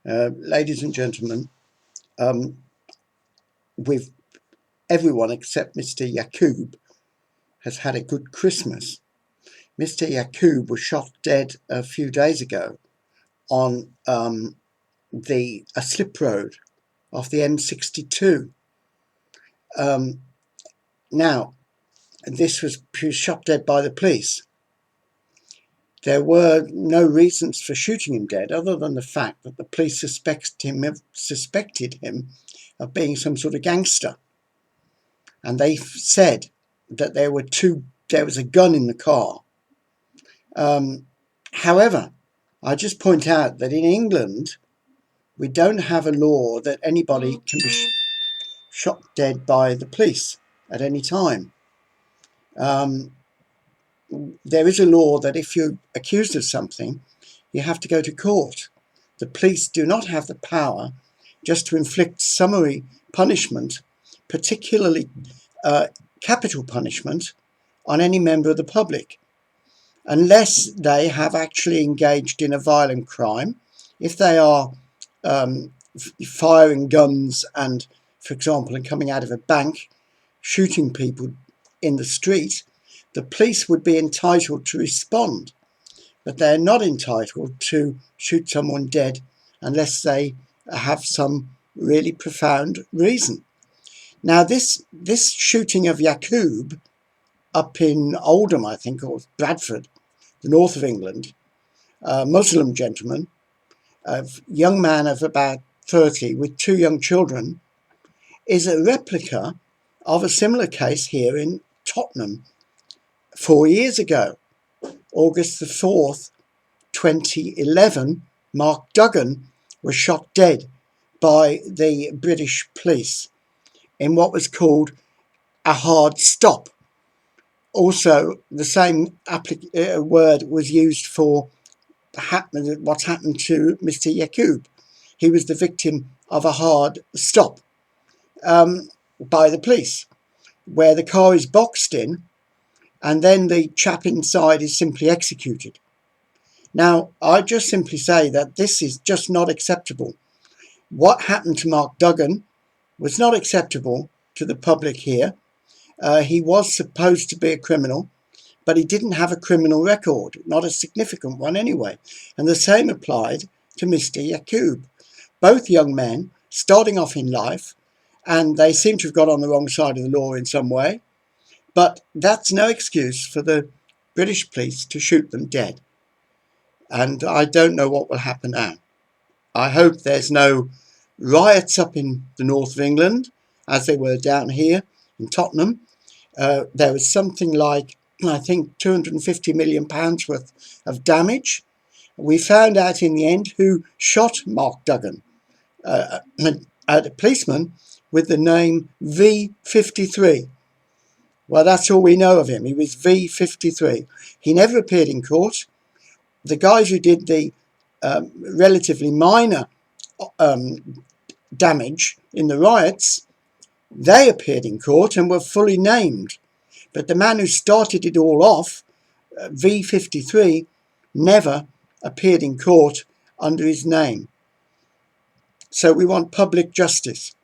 Ladies and gentlemen, with everyone except Mr. Yaqub has had a good Christmas. Mr. Yaqub was shot dead a few days ago on a slip road off the M62. Now, he was shot dead by the police. There were no reasons for shooting him dead other than the fact that the police suspected him of being some sort of gangster. And they said that there was a gun in the car. However, I just point out that in England, we don't have a law that anybody can be shot dead by the police at any time. There is a law that if you're accused of something, you have to go to court. The police do not have the power just to inflict summary punishment, particularly capital punishment, on any member of the public, unless they have actually engaged in a violent crime. If they are firing guns and, for example, coming out of a bank, shooting people in the street, the police would be entitled to respond, but they're not entitled to shoot someone dead unless they have some really profound reason. Now, this shooting of Yaqub up in Oldham, I think, or Bradford, the north of England, a Muslim gentleman, a young man of about 30 with two young children, is a replica of a similar case here in Tottenham 4 years ago. August the 4th, 2011, Mark Duggan was shot dead by the British police in what was called a hard stop. Also, the same word was used for what's happened to Mr. Yaqub. He was the victim of a hard stop by the police, where the car is boxed in and then the chap inside is simply executed. Now, I just simply say that this is just not acceptable. What happened to Mark Duggan was not acceptable to the public here. He was supposed to be a criminal, but he didn't have a criminal record, not a significant one anyway. And the same applied to Mr. Yaqub. Both young men starting off in life, and they seem to have got on the wrong side of the law in some way. But that's no excuse for the British police to shoot them dead. And I don't know what will happen now. I hope there's no riots up in the north of England, as they were down here in Tottenham. There was something like, I think, £250 million worth of damage. We found out in the end who shot Mark Duggan, a policeman with the name V53. Well, that's all we know of him. He was V53. He never appeared in court. The guys who did the relatively minor damage in the riots, they appeared in court and were fully named. But the man who started it all off, V53, never appeared in court under his name. So we want public justice.